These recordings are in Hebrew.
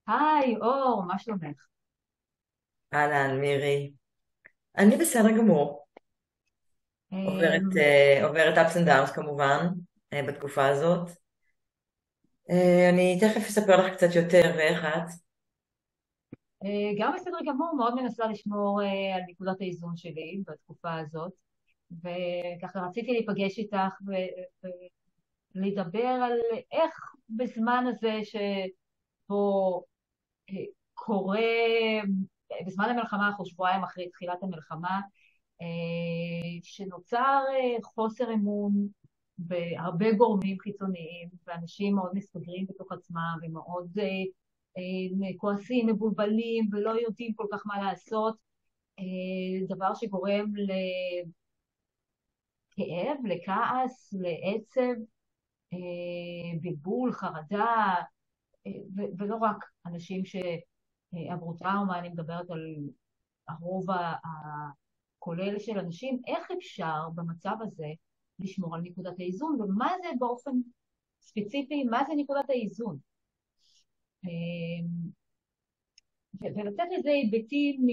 היי, אור, מה שלומך? אהלן, מירי. אני בסדר גמור. עוברת, אמ, עוברת ups and downs כמובן, בתקופה הזאת. אני תכף אספר לך קצת יותר ואיך את. גם בסדר גמור, מאוד מנסה לשמור על נקודת האיזון שלי בתקופה הזאת, וככה רציתי להיפגש איתך ולדבר על איך בזמן הזה שבו קורה, בזמן המלחמה, אנחנו שבועיים אחרי תחילת המלחמה, שנוצר חוסר אמון בהרבה גורמים חיצוניים, ואנשים מאוד מסתגרים בתוך עצמם, ומאוד כועסים, מבולבלים, ולא יודעים כל כך מה לעשות, דבר שגורם לכאב, לכעס, לעצב, בלבול, חרדה, ולא רק אנשים שעברו טראומה, אני מדברת על הרוב הכולל של אנשים, איך אפשר במצב הזה לשמור על נקודת האיזון, ומה זה באופן ספציפי, מה זה נקודת האיזון. ולתת לזה היבטים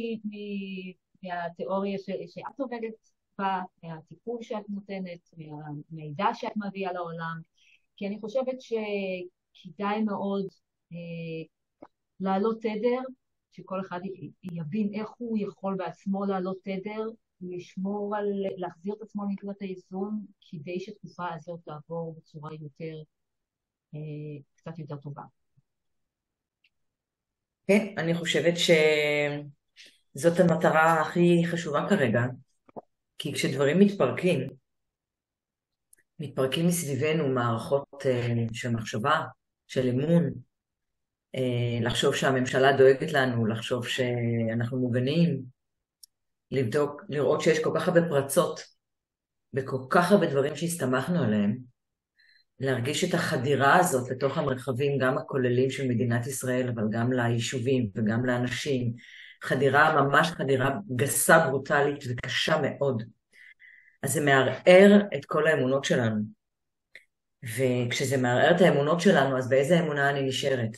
מהתיאוריה שאת עובדת בה, מהטיפול שאת נותנת, מהמידע שאת מביאה לעולם, כי אני חושבת שכדאי מאוד להעלות תדר, שכל אחד יבין איך הוא יכול בעצמו להעלות תדר, לשמור על, להחזיר את עצמו לנקודת האיזון, כדי שהתקופה הזאת תעבור בצורה יותר, קצת יותר טובה. כן, אני חושבת שזאת המטרה הכי חשובה כרגע, כי כשדברים מתפרקים מסביבנו מערכות של מחשבה, של אמון, לחשוב שהממשלה דואגת לנו, לחשוב שאנחנו מוגנים, לבדוק, לראות שיש כל כך הרבה פרצות בכל כך הרבה דברים שהסתמכנו עליהם, להרגיש את החדירה הזאת לתוך המרחבים, גם הכוללים של מדינת ישראל, אבל גם ליישובים וגם לאנשים. חדירה, ממש חדירה גסה, ברוטלית וקשה מאוד. אז זה מערער את כל האמונות שלנו. וכשזה מערער את האמונות שלנו, אז באיזה אמונה אני נשארת?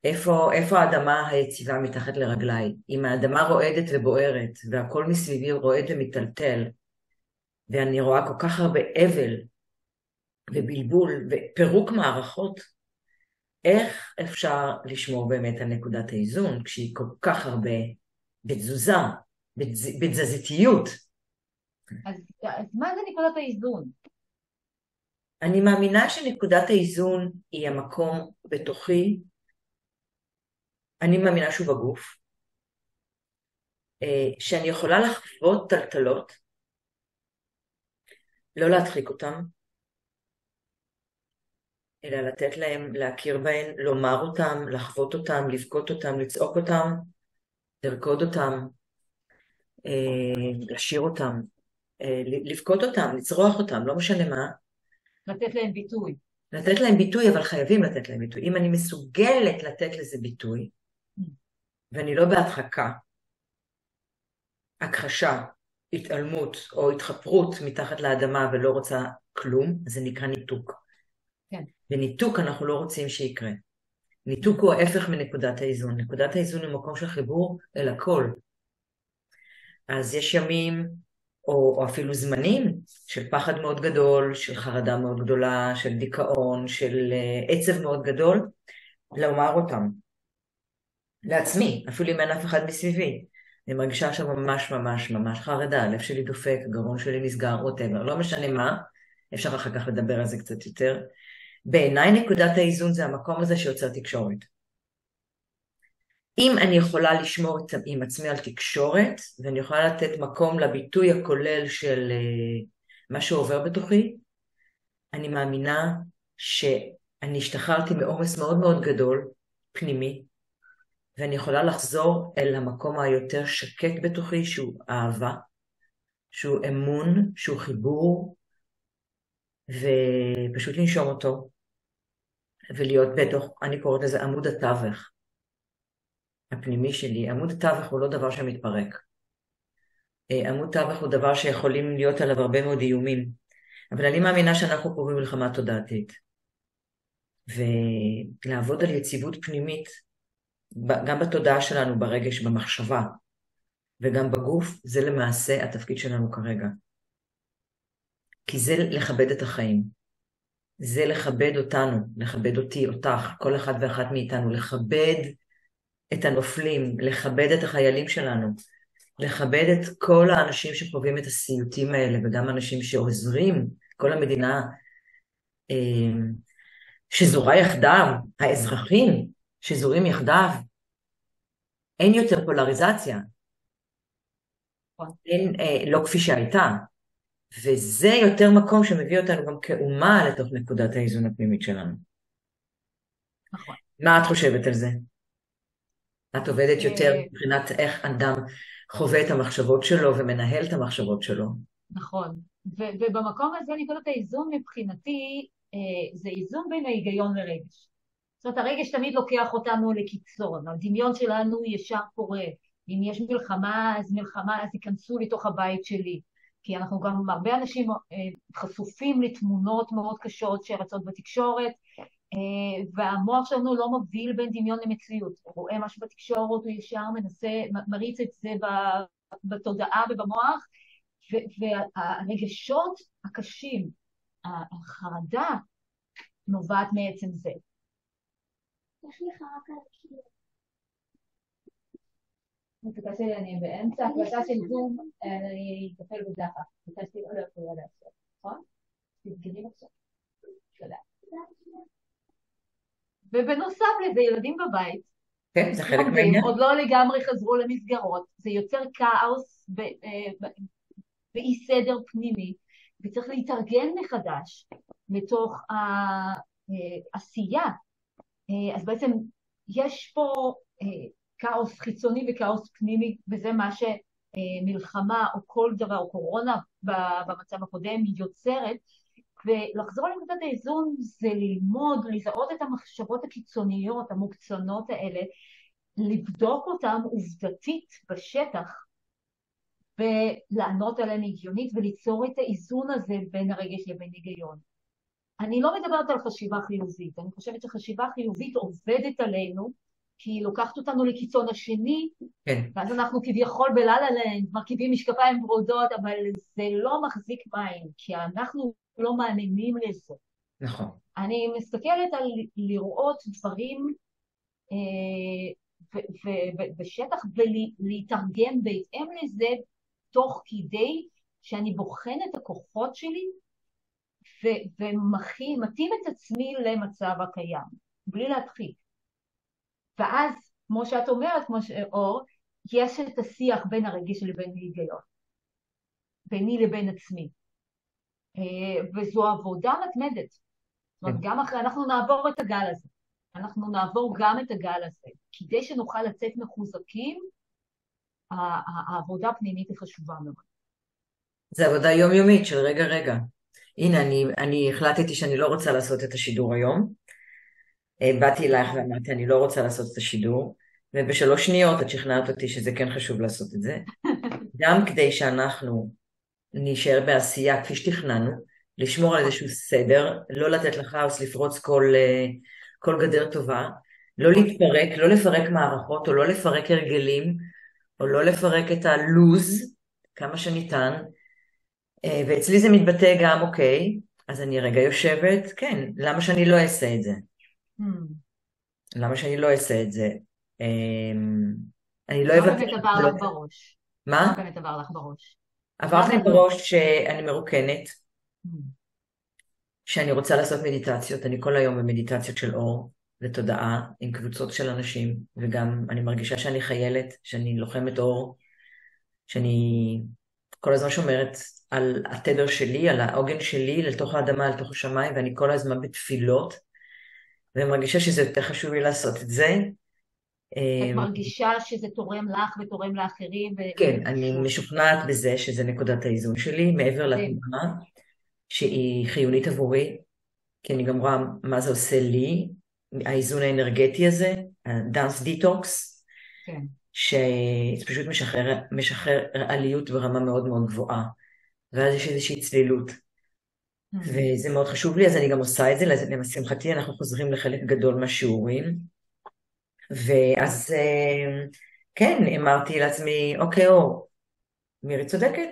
איפה האדמה היציבה מתחת לרגליי? אם האדמה רועדת ובוערת, והכל מסביבי רועד ומטלטל, ואני רואה כל כך הרבה אבל ובלבול ופירוק מערכות, איך אפשר לשמור באמת על נקודת האיזון כשהיא כל כך הרבה בתזוזה, בתזזיתיות? אז מה זה נקודת האיזון? אני מאמינה שנקודת האיזון היא המקום בתוכי, אני מאמינה שהוא בגוף, שאני יכולה לחוות טלטלות, לא להדחיק אותם, אלא לתת להם, להכיר בהן, לומר אותם, לחוות אותם, לבכות אותם, לצעוק אותם, לרקוד אותם, לשיר אותם, לבכות אותם, לצרוח אותם, לא משנה מה, לתת להם ביטוי. לתת להם ביטוי, אבל חייבים לתת להם ביטוי. אם אני מסוגלת לתת לזה ביטוי, ואני לא בהדחקה, הכחשה, התעלמות או התחפרות מתחת לאדמה ולא רוצה כלום, אז זה נקרא ניתוק. כן. וניתוק אנחנו לא רוצים שיקרה. ניתוק הוא ההפך מנקודת האיזון. נקודת האיזון היא מקום של חיבור אל הכל. אז יש ימים, או אפילו זמנים, של פחד מאוד גדול, של חרדה מאוד גדולה, של דיכאון, של עצב מאוד גדול, לומר אותם. לעצמי, אפילו אם אין אף אחד מסביבי. אני מרגישה עכשיו ממש ממש ממש חרדה, הלב שלי דופק, הגרון שלי נסגר, רוטבר, לא משנה מה, אפשר אחר כך לדבר על זה קצת יותר. בעיניי נקודת האיזון זה המקום הזה שיוצר תקשורת. אם אני יכולה לשמור עם עצמי על תקשורת, ואני יכולה לתת מקום לביטוי הכולל של מה שעובר בתוכי, אני מאמינה שאני השתחררתי מעומס מאוד מאוד גדול, פנימי, ואני יכולה לחזור אל המקום היותר שקט בתוכי, שהוא אהבה, שהוא אמון, שהוא חיבור, ופשוט לנשום אותו, ולהיות בתוך, אני קוראת לזה עמוד התווך הפנימי שלי. עמוד התווך הוא לא דבר שמתפרק. עמוד תווך הוא דבר שיכולים להיות עליו הרבה מאוד איומים. אבל אני מאמינה שאנחנו פה במלחמה תודעתית. ולעבוד על יציבות פנימית, גם בתודעה שלנו, ברגש, במחשבה, וגם בגוף, זה למעשה התפקיד שלנו כרגע. כי זה לכבד את החיים. זה לכבד אותנו, לכבד אותי, אותך, כל אחד ואחת מאיתנו, לכבד את הנופלים, לכבד את החיילים שלנו, לכבד את כל האנשים שחווים את הסיוטים האלה, וגם אנשים שעוזרים, כל המדינה שזורה יחדיו, האזרחים שזורים יחדיו. אין יותר פולריזציה, אין, לא כפי שהייתה, וזה יותר מקום שמביא אותנו גם כאומה לתוך נקודת האיזון הפנימית שלנו. נכון. מה את חושבת על זה? את עובדת יותר מבחינת איך אדם חווה את המחשבות שלו ומנהל את המחשבות שלו. נכון. ובמקום הזה נקודת האיזון מבחינתי, זה איזון בין ההיגיון לרגש. זאת אומרת, הרגש תמיד לוקח אותנו לקיצון, הדמיון שלנו ישר קורה. אם יש מלחמה, אז מלחמה, אז ייכנסו לתוך הבית שלי. כי אנחנו גם, הרבה אנשים חשופים לתמונות מאוד קשות שרצות בתקשורת, והמוח שלנו לא מבדיל בין דמיון למציאות. הוא רואה משהו בתקשורת, הוא ישר מנסה, מריץ את זה בתודעה ובמוח, והרגשות הקשים, החרדה, נובעת מעצם זה. יש לי חרקה לקיר. מצוקה שלי, אני באמצע הקלטה של זום, אני אטפל בזה אחר. ביקשתי לא להפריע לעשות, נכון? תסגרי עכשיו. תודה. ובנוסף לזה, ילדים בבית, כן, זה חלק מהעניין. עוד לא לגמרי חזרו למסגרות, זה יוצר כאוס באי סדר פנימי, וצריך להתארגן מחדש לתוך העשייה. אז בעצם יש פה כאוס חיצוני וכאוס פנימי, וזה מה שמלחמה או כל דבר, או קורונה במצב הקודם יוצרת, ולחזור לנקודת האיזון זה ללמוד, לזהות את המחשבות הקיצוניות, המוקצנות האלה, לבדוק אותן עובדתית בשטח, ולענות עליהן הגיונית, וליצור את האיזון הזה בין הרגש לבין היגיון. אני לא מדברת על חשיבה חיובית, אני חושבת שחשיבה חיובית עובדת עלינו, כי היא לוקחת אותנו לקיצון השני, כן. ואז אנחנו כביכול בלה-לה-לנד, מרכיבים משקפיים ורודות, אבל זה לא מחזיק מים, כי אנחנו לא מאמינים לזה. נכון. אני מסתכלת על לראות דברים בשטח ולהתארגן בהתאם לזה, תוך כדי שאני בוחן את הכוחות שלי, ומתאים את עצמי למצב הקיים, בלי להדחיק. ואז, כמו שאת אומרת, כמו שאור, יש את השיח בין הרגש לבין ההיגיון, ביני לבין עצמי. וזו עבודה מתמדת. זאת אומרת, גם אחרי, אנחנו נעבור את הגל הזה. אנחנו נעבור גם את הגל הזה. כדי שנוכל לצאת מחוזקים, העבודה הפנימית היא חשובה מאוד. זה עבודה יומיומית של רגע. הנה, אני החלטתי שאני לא רוצה לעשות את השידור היום. באתי אלייך ואמרתי, אני לא רוצה לעשות את השידור, וב3 שניות את שכנעת אותי שזה כן חשוב לעשות את זה. גם כדי שאנחנו נשאר בעשייה כפי שתכננו, לשמור על איזשהו סדר, לא לתת לכאוס לפרוץ כל גדר טובה, לא להתפרק, לא לפרק מערכות, או לא לפרק הרגלים, או לא לפרק את הלוז, כמה שניתן, ואצלי זה מתבטא גם, אוקיי, אז אני רגע יושבת, כן, למה שאני לא אעשה את זה? למה שאני לא אעשה את זה? אני לא אבטא... מה באמת עבר לך בראש? מה? מה באמת עבר לך בראש? עברת לי בראש שאני מרוקנת, שאני רוצה לעשות מדיטציות, אני כל היום במדיטציות של אור ותודעה, עם קבוצות של אנשים, וגם אני מרגישה שאני חיילת, שאני לוחמת אור, שאני כל הזמן שומרת על התדר שלי, על העוגן שלי, לתוך האדמה, לתוך השמיים, ואני כל הזמן בתפילות, ומרגישה שזה יותר חשוב לי לעשות את זה. את מרגישה שזה תורם לך ותורם לאחרים? כן, אני משוכנעת בזה שזה נקודת האיזון שלי, מעבר לתנועה, שהיא חיונית עבורי, כי אני גם רואה מה זה עושה לי, האיזון האנרגטי הזה, הדאנס דיטוקס, כן. שפשוט משחרר עליות ברמה מאוד מאוד גבוהה, ואז יש איזושהי צלילות. וזה מאוד חשוב לי, אז אני גם עושה את זה, לשמחתי אנחנו חוזרים לחלק גדול מהשיעורים, ואז כן, אמרתי לעצמי, אוקיי, מירי צודקת,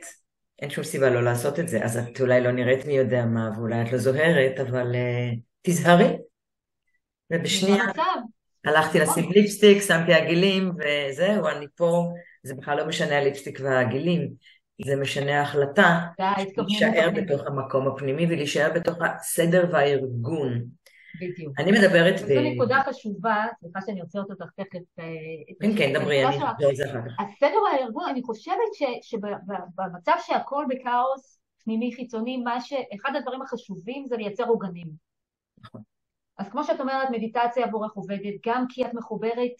אין שום סיבה לא לעשות את זה, אז את אולי לא נראית מי יודע מה, ואולי את לא זוהרת, אבל תזהרי. וזה ובשנייה המצב, הלכתי נכון. לשים ליפסטיק, שמתי עגילים, וזהו, אני פה, זה בכלל לא משנה הליפסטיק והעגילים, זה משנה ההחלטה זה ההתכווננות להישאר הפנימית, בתוך המקום הפנימי ולהישאר בתוך הסדר והארגון. בדיוק. אני מדברת וזו נקודה חשובה, סליחה שאני עוצרת אותך תכף, כן, כן, את דברי, הנקודה אני של אחזור על זה אחר כך. הסדר והארגון. אני חושבת שבמצב שהכל בכאוס, פנימי, חיצוני, אחד הדברים החשובים זה לייצר עוגנים. נכון. אז כמו שאת אומרת, מדיטציה עבורך עובדת, גם כי את מחוברת,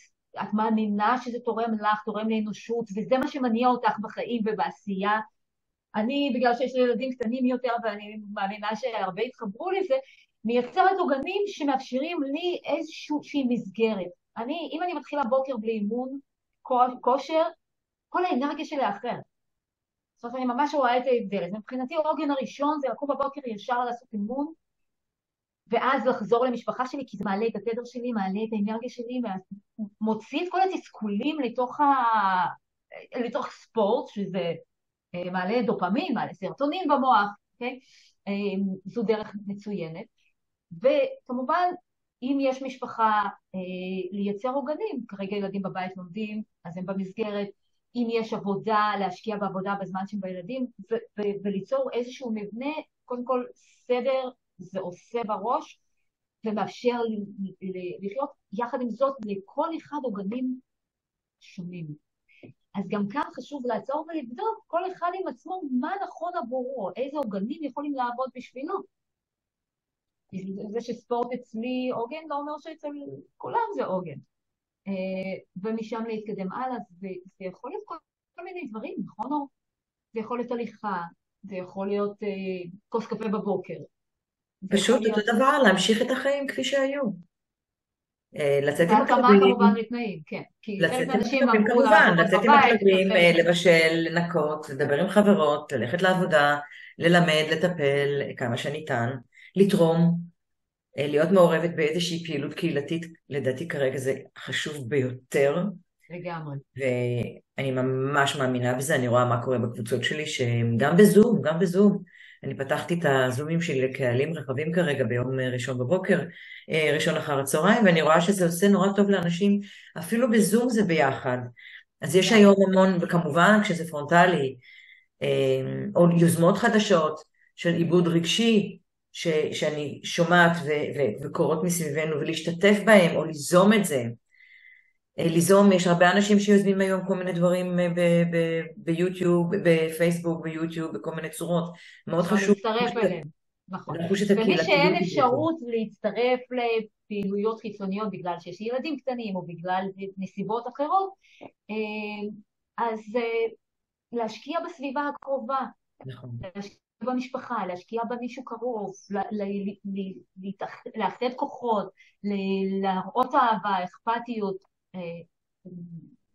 את מאמינה שזה תורם לך, תורם לאנושות, וזה מה שמניע אותך בחיים ובעשייה. אני, בגלל שיש לי ילדים קטנים יותר, ואני מאמינה שהרבה התחברו לזה, מייצרת עוגנים שמאפשרים לי איזושהי מסגרת. אם אני מתחילה בוקר בלי אימון, כושר, כל האנרגיה שלי אחרת. זאת אומרת, אני ממש רואה את ההבדל. אז מבחינתי העוגן הראשון זה לקום בבוקר ישר לעשות אימון, ואז לחזור למשפחה שלי, כי זה מעלה את התדר שלי, מעלה את האנרגיה שלי, מוציא את כל התסכולים לתוך ספורט, שזה מעלה דופמין, מעלה סרטונין במוח, אוקיי? זו דרך מצוינת. וכמובן, אם יש משפחה, לייצר עוגנים, כרגע ילדים בבית לומדים, אז הם במסגרת, אם יש עבודה, להשקיע בעבודה בזמן שהם בילדים, וליצור איזשהו מבנה, קודם כל סדר, זה עושה בראש, ומאפשר לחיות יחד עם זאת לכל אחד עוגנים שונים. אז גם כאן חשוב לעצור ולבדוק כל אחד עם עצמו מה נכון עבורו, איזה עוגנים יכולים לעבוד בשבילו. זה שספורט אצלי עוגן לא אומר שאצל כולם זה עוגן. ומשם להתקדם הלאה, זה יכול להיות כל מיני דברים, נכון? זה יכול להיות הליכה, זה יכול להיות כוס קפה בבוקר. זה יכול פשוט אותו להיות... דבר, להמשיך את החיים כפי שהיו. לצאת עם בהתאמה כמובן הקווים, לתנאים, כן. כי חלק לצאת עם מהאנשים הקווים אמרו כמובן, לעבוד לצאת עם בבית, הקווים, לטפל. לבשל, לנקות, לדבר עם חברות, ללכת לעבודה, ללמד, לטפל כמה שניתן, לתרום, להיות מעורבת באיזושהי פעילות קהילתית, לדעתי כרגע זה חשוב ביותר, לגמרי. ואני ממש מאמינה בזה, אני רואה מה קורה בקבוצות שלי, שהם גם בזום, אני פתחתי את הזומים שלי לקהלים רחבים כרגע ביום ראשון בבוקר, ראשון אחר הצהריים, ואני רואה שזה עושה נורא טוב לאנשים, אפילו בזום זה ביחד. אז יש היום המון, וכמובן כשזה פרונטלי, או יוזמות חדשות של עיבוד רגשי, שאני שומעת וקורות מסביבנו, ולהשתתף בהם, או ליזום את זה. ליזום, יש הרבה אנשים שיוזמים היום כל מיני דברים ביוטיוב, בפייסבוק, ביוטיוב, בכל מיני צורות. מאוד אפשר חשוב להצטרף אליהם, נכון. לחוש את ומי שאין הקהילתיות הזאת. אפשרות להצטרף לפעילויות חיצוניות בגלל שיש ילדים קטנים או בגלל נסיבות אחרות, אז להשקיע בסביבה הקרובה, נכון. להשקיע במשפחה, להשקיע במישהו קרוב, לאחד כוחות, להראות אהבה, אכפתיות.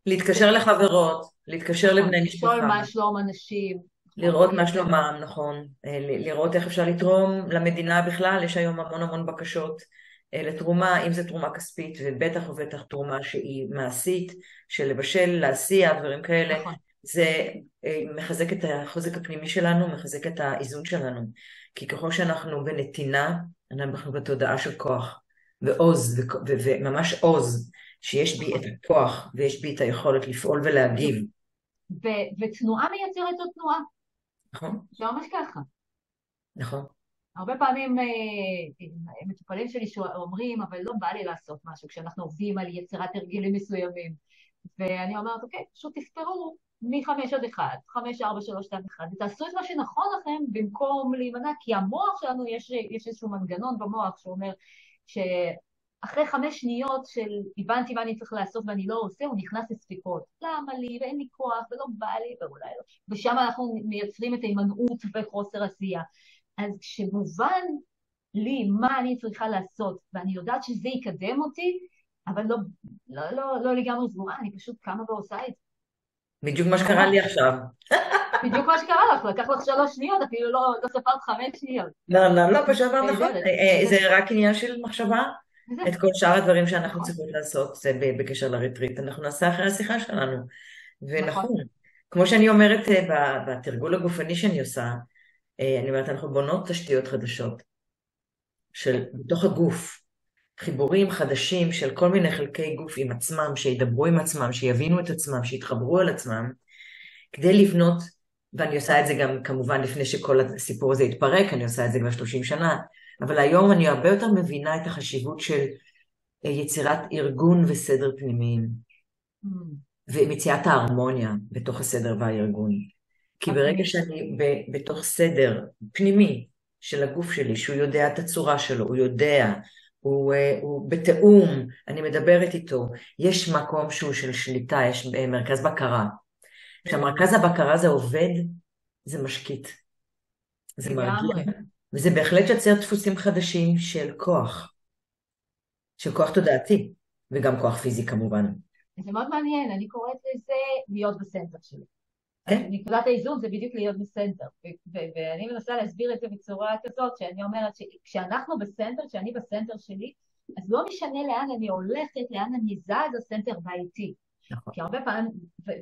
להתקשר לחברות, להתקשר נכון, לבני לשאול משפחה, מה שלום אנשים. נכון, לראות מה שלומם, נכון, לראות איך אפשר לתרום למדינה בכלל, יש היום המון המון בקשות לתרומה, אם זה תרומה כספית, ובטח ובטח תרומה שהיא מעשית, של לבשל, להסיע, דברים כאלה, נכון. זה מחזק את החוזק הפנימי שלנו, מחזק את האיזון שלנו, כי ככל שאנחנו בנתינה, אנחנו בתודעה של כוח, ועוז, וממש עוז, שיש בי את הכוח, ויש בי את היכולת לפעול ולהגיב. ותנועה מייצרת עוד תנועה. נכון? זה ממש ככה. נכון. הרבה פעמים מטופלים שלי אומרים, אבל לא בא לי לעשות משהו כשאנחנו עובדים על יצירת הרגלים מסוימים. ואני אומרת, אוקיי, פשוט תספרו מ-5 עד 1, 5, 4, 3, 2, 1, ותעשו את מה שנכון לכם במקום להימנע, כי המוח שלנו, יש איזשהו מנגנון במוח שאומר שאחרי 5 שניות של הבנתי מה אני צריך לעשות ואני לא עושה, הוא נכנס לספיקות. למה לי, ואין לי כוח, ולא בא לי, ואולי לא. ושם אנחנו מייצרים את ההימנעות וחוסר עשייה. אז כשמובן לי מה אני צריכה לעשות, ואני יודעת שזה יקדם אותי, אבל לא לגמרי סגורה, אני פשוט קמה ועושה את זה. בדיוק מה שקרה לי עכשיו. בדיוק מה שקרה לך, לקח לך 3 שניות, אפילו לא ספרת 5 שניות. לא, פשוט אמרת נכון. נהדרת. זה רק עניין של מחשבה. וזה, את כל שאר הדברים שאנחנו נכון, צריכות לעשות, זה בקשר לריטריט, אנחנו נעשה אחרי השיחה שלנו. נכון. ונכון, כמו שאני אומרת בתרגול הגופני שאני עושה, אני אומרת, אנחנו בונות תשתיות חדשות בתוך הגוף, חיבורים חדשים של כל מיני חלקי גוף עם עצמם, שידברו עם עצמם, שיבינו את עצמם, שיתחברו על עצמם, כדי לבנות, ואני עושה את זה גם כמובן לפני שכל הסיפור הזה יתפרק, אני עושה את זה כבר 30 שנה, אבל היום אני הרבה יותר מבינה את החשיבות של יצירת ארגון וסדר פנימיים, ומציאת ההרמוניה בתוך הסדר והארגון. כי ברגע שאני בתוך סדר פנימי של הגוף שלי, שהוא יודע את הצורה שלו, הוא יודע, הוא בתאום, אני מדברת איתו, יש מקום שהוא של שליטה, יש מרכז בקרה. כשהמרכז הבקרה זה עובד, זה משקיט, זה מרגיע, וזה בהחלט יוצר דפוסים חדשים של כוח תודעתי, וגם כוח פיזי כמובן. זה מאוד מעניין, אני קוראת לזה להיות בסנטר שלי. כן? נקודת האיזון זה בדיוק להיות בסנטר, ואני מנסה להסביר את זה בצורה כזאת, שאני אומרת שכשאנחנו בסנטר, כשאני בסנטר שלי, אז לא משנה לאן אני הולכת, לאן אני זז, הסנטר בא איתי. נכון. כי הרבה פעמים,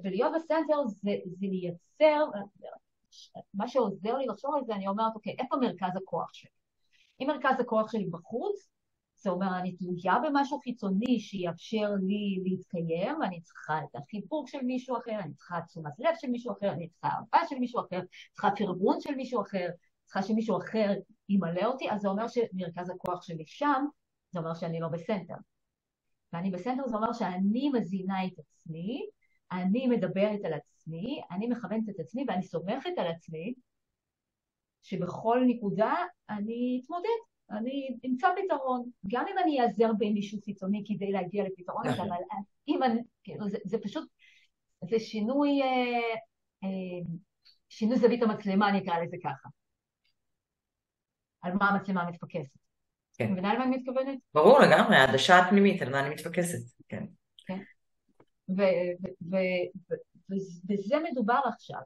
ולהיות בסנטר זה לייצר, מה שעוזר לי לחשוב על זה, אני אומרת, אוקיי, איפה מרכז הכוח שלי? אם מרכז הכוח שלי בחוץ, זה אומר, אני תלויה במשהו חיצוני שיאפשר לי להתקיים, אני צריכה את החיבוק של מישהו אחר, אני צריכה תשומת לב של מישהו אחר, אני צריכה אהבה של מישהו אחר, צריכה פרגון של מישהו אחר, צריכה שמישהו אחר ימלא אותי, אז זה אומר שמרכז הכוח שלי שם, זה אומר שאני לא בסנטר. ואני בסנטר זה אומר שאני מזינה את עצמי, אני מדברת על עצמי, אני מכוונת את עצמי ואני סומכת על עצמי, שבכל נקודה אני אתמודד, אני אמצא פתרון, גם אם אני אעזר במישהו חיצוני כדי להגיע לפתרון, אבל אם אני, זה פשוט, זה שינוי זווית המצלמה, אני אקרא לזה ככה. על מה המצלמה מתפקסת. כן. מבינה למה אני מתכוונת? ברור לגמרי, העדשה הפנימית, על מה אני מתפקסת. כן. כן. ובזה מדובר עכשיו.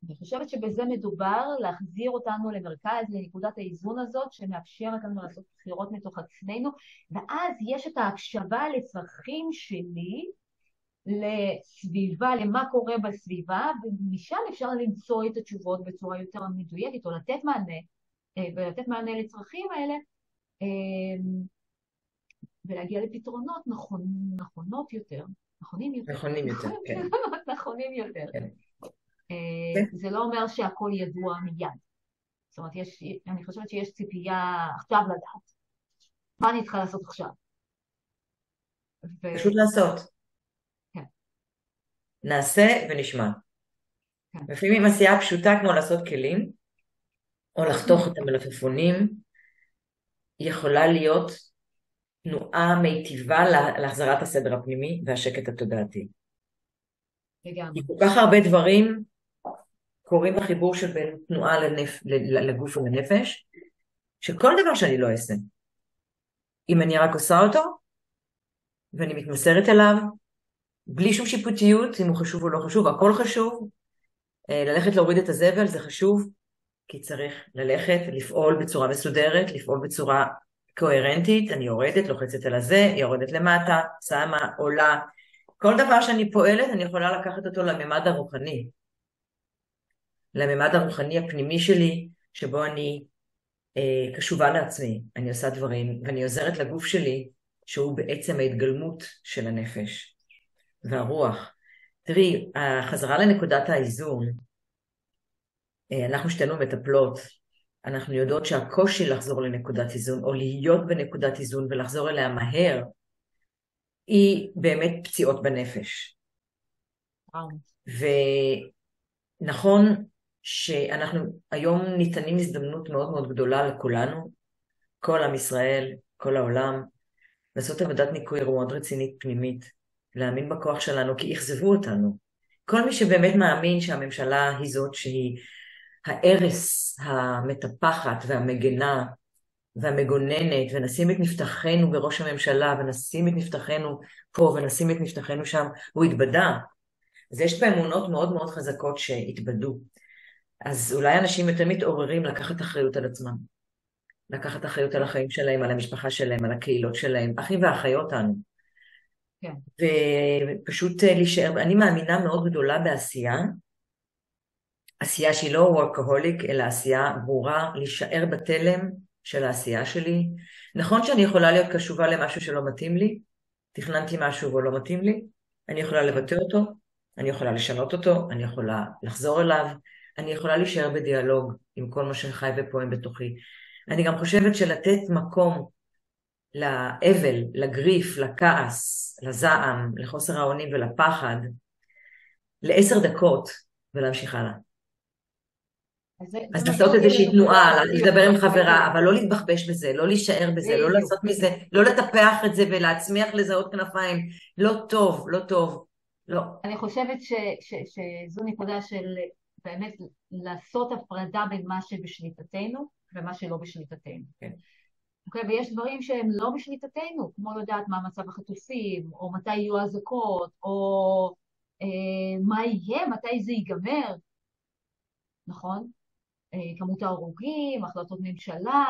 אני חושבת שבזה מדובר להחזיר אותנו למרכז, לנקודת האיזון הזאת, שמאפשרת לנו לעשות בחירות מתוך עצמנו, ואז יש את ההקשבה לצרכים שלי, לסביבה, למה קורה בסביבה, ומשם אפשר למצוא את התשובות בצורה יותר מדויקת, או לתת מענה, ולתת מענה לצרכים האלה, ולהגיע לפתרונות נכונות יותר, נכונים יותר. נכונים יותר, כן. נכונים יותר. כן. זה לא אומר שהכל ידוע מיד. זאת אומרת, אני חושבת שיש ציפייה עכשיו לדעת. מה אני צריכה לעשות עכשיו? פשוט לעשות. כן. נעשה ונשמע. כן. לפעמים עשייה פשוטה כמו לעשות כלים, או לחתוך את המלפפונים, יכולה להיות תנועה מיטיבה להחזרת הסדר הפנימי והשקט התודעתי. וגם. כי כל כך הרבה דברים קוראים בחיבור של בין תנועה לגוף ולנפש, שכל דבר שאני לא אעשה, אם אני רק עושה אותו, ואני מתמסרת אליו, בלי שום שיפוטיות, אם הוא חשוב או לא חשוב, הכל חשוב, ללכת להוריד את הזבל זה חשוב, כי צריך ללכת, לפעול בצורה מסודרת, לפעול בצורה קוהרנטית, אני יורדת, לוחצת על הזה, יורדת למטה, שמה, עולה, כל דבר שאני פועלת, אני יכולה לקחת אותו לממד הרוחני, לממד הרוחני הפנימי שלי, שבו אני קשובה לעצמי, אני עושה דברים, ואני עוזרת לגוף שלי, שהוא בעצם ההתגלמות של הנפש והרוח. תראי, החזרה לנקודת האיזון, אנחנו שתינו מטפלות, אנחנו יודעות שהקושי לחזור לנקודת איזון, או להיות בנקודת איזון ולחזור אליה מהר, היא באמת פציעות בנפש. ונכון שאנחנו היום ניתנים הזדמנות מאוד מאוד גדולה לכולנו, כל עם ישראל, כל העולם, לעשות עבודת ניקוי מאוד רצינית פנימית, להאמין בכוח שלנו, כי יחזבו אותנו. כל מי שבאמת מאמין שהממשלה היא זאת שהיא הערס המטפחת והמגנה והמגוננת, ונשים את נפתחנו בראש הממשלה, ונשים את נפתחנו פה, ונשים את נפתחנו שם, הוא התבדה. אז יש באמונות מאוד מאוד חזקות שהתבדו. אז אולי אנשים יותר מתעוררים לקחת אחריות על עצמם, לקחת אחריות על כן, החיים שלהם, על המשפחה שלהם, על הקהילות שלהם, אחים ואחיות אנו. כן. ופשוט להישאר, אני מאמינה מאוד גדולה בעשייה, עשייה שהיא לא וורקהוליק, אלא עשייה ברורה, להישאר בתלם של העשייה שלי. נכון שאני יכולה להיות קשובה למשהו שלא מתאים לי, תכננתי משהו והוא לא מתאים לי, אני יכולה כן. לבטא אותו, אני יכולה לשנות אותו, אני יכולה לחזור אליו, אני יכולה להישאר בדיאלוג עם כל מה שחי ופועם בתוכי. אני גם חושבת שלתת מקום לאבל, לגריף, לכעס, לזעם, לחוסר האונים ולפחד, ל10 דקות ולהמשיך הלאה. זה אז לעשות מחזיר אותי איזושהי לנקודה, תנועה, בדיוק, לדבר עם חברה, בדיוק, אבל לא להתבחבש בזה, לא להישאר בזה, לא בדיוק, לעשות מזה, בדיוק. לא לטפח את זה ולהצמיח לזה עוד כנפיים. לא טוב, לא טוב. לא. אני חושבת שזו נקודה של באמת לעשות הפרדה בין מה שבשליטתנו ומה שלא בשליטתנו. כן. אוקיי, ויש דברים שהם לא בשליטתנו, כמו לדעת מה מצב החטופים, או מתי יהיו אזעקות, או מה יהיה, מתי זה ייגמר, נכון? כמות ההרוגים, החלטות ממשלה,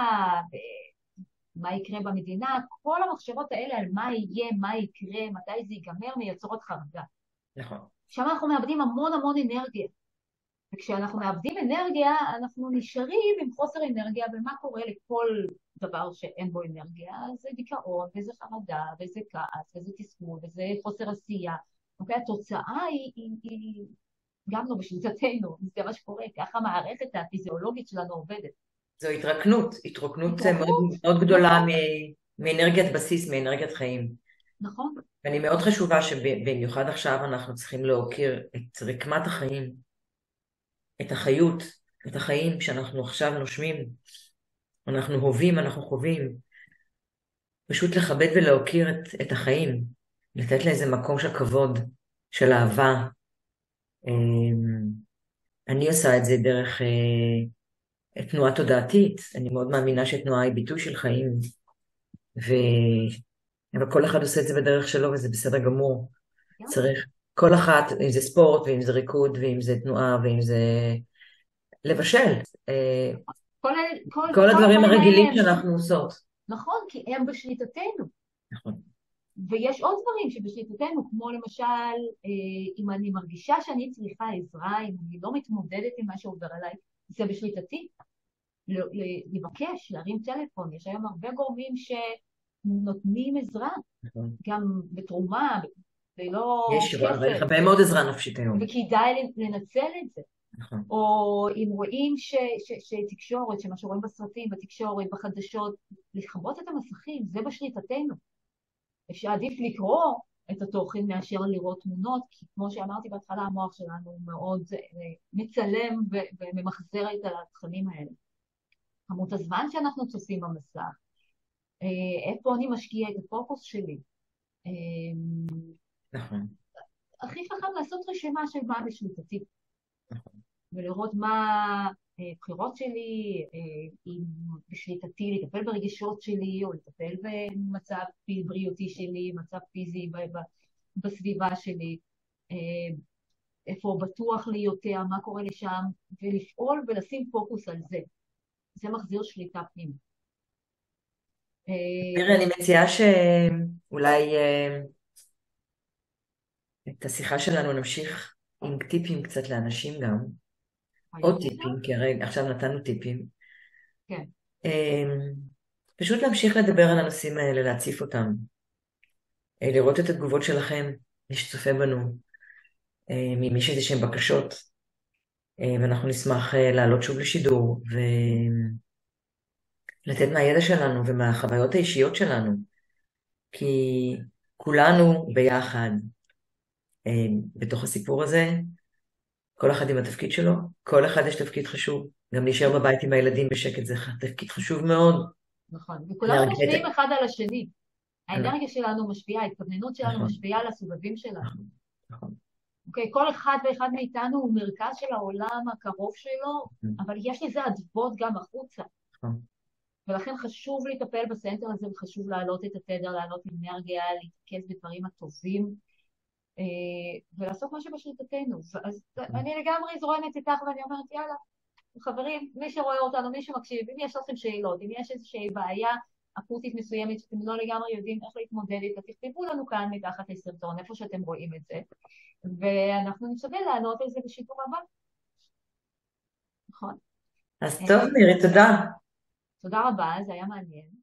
מה יקרה במדינה, כל המחשבות האלה על מה יהיה, מה יקרה, מתי זה ייגמר, מייצרות חרדה. נכון. שם אנחנו מאבדים המון המון אנרגיה. וכשאנחנו מאבדים אנרגיה, אנחנו נשארים עם חוסר אנרגיה, ומה קורה לכל דבר שאין בו אנרגיה? זה דיכאון, וזה חרדה, וזה כעס, וזה תסכול, וזה חוסר עשייה. אוקיי? התוצאה היא גם לא בשליטתנו, זה מה שקורה, ככה המערכת הפיזיולוגית שלנו עובדת. זו התרוקנות, התרוקנות מאוד, התרוקנות, מאוד גדולה נכון, מאנרגיית בסיס, מאנרגיית חיים. נכון, ואני מאוד חשובה שבמיוחד עכשיו אנחנו צריכים להוקיר את רקמת החיים, את החיות, את החיים שאנחנו עכשיו נושמים, אנחנו הווים, אנחנו חווים. פשוט לכבד ולהוקיר את החיים, לתת לאיזה מקום של כבוד, של אהבה. אני עושה את זה דרך תנועה תודעתית. אני מאוד מאמינה שתנועה היא ביטוי של חיים, ו... אבל כל אחד עושה את זה בדרך שלו, וזה בסדר גמור. צריך כל אחת, אם זה ספורט, ואם זה ריקוד, ואם זה תנועה, ואם זה לבשל. כל כל הדברים הדברים האלה הרגילים הם, שאנחנו עושות. נכון, כי הם בשליטתנו. נכון. ויש עוד דברים שבשליטתנו, כמו למשל, אם אני מרגישה שאני צריכה עזרה, אם אני לא מתמודדת עם מה שעובר עליי, זה בשליטתי. לבקש, להרים טלפון, יש היום הרבה גורמים שנותנים עזרה, נכון. גם בתרומה, ולא יש, אבל כסף, הרבה מאוד עזרה נפשית היום. וכדאי לנצל את זה. נכון. או אם רואים שתקשורת, שמה שרואים בסרטים, בתקשורת, בחדשות, לכבות את המסכים, זה בשליטתנו. שעדיף לקרוא את התוכן מאשר לראות תמונות, כי כמו שאמרתי בהתחלה, המוח שלנו מאוד מצלם וממחזר את התכנים האלה. כמות הזמן שאנחנו צופים במסך, איפה אני משקיע את הפוקוס שלי. נכון. הכי חכם לעשות רשימה של מה בשליטתי, נכון. ולראות מה הבחירות שלי, אם בשליטתי לטפל ברגשות שלי, או לטפל במצב בריאותי שלי, מצב פיזי בסביבה שלי, איפה בטוח לי יותר, מה קורה לי שם, ולפעול ולשים פוקוס על זה. זה מחזיר שליטה פנימה. תראה, אני מציעה שאולי את השיחה שלנו נמשיך עם טיפים קצת לאנשים גם. עוד טיפים, כי הרי עכשיו נתנו טיפים. כן. פשוט להמשיך לדבר על הנושאים האלה, להציף אותם. לראות את התגובות שלכם, מי שצופה בנו, ממי שיש איזשהם בקשות. ואנחנו נשמח לעלות שוב לשידור, ולתת מהידע שלנו ומהחוויות האישיות שלנו. כי כולנו ביחד בתוך הסיפור הזה, כל אחד עם התפקיד שלו, כל אחד יש תפקיד חשוב. גם להישאר בבית עם הילדים בשקט זה תפקיד חשוב מאוד. נכון, וכולנו משפיעים אחד על השני. האנרגיה שלנו משפיעה, ההתכווננות שלנו משפיעה על הסובבים שלנו. נכון. אוקיי, כל אחד ואחד מאיתנו הוא מרכז של העולם הקרוב שלו, אבל יש לזה אדוות גם החוצה. ולכן חשוב לטפל בסנטר הזה, וחשוב להעלות את התדר, להעלות אנרגיה, להתרכז בדברים הטובים, ולעשות מה שבשליטתנו. אז אני לגמרי זורמת איתך ואני אומרת, יאללה, חברים, מי שרואה אותנו, מי שמקשיב, אם יש לכם שאלות, אם יש איזושהי בעיה אקוטית מסוימת שאתם לא לגמרי יודעים איך להתמודד איתה, תכתבו לנו כאן מתחת לסרטון, איפה שאתם רואים את זה, ואנחנו נשתדל לענות על זה בשידור הבא, נכון? אז טוב, מירי, תודה. תודה רבה, זה היה מעניין.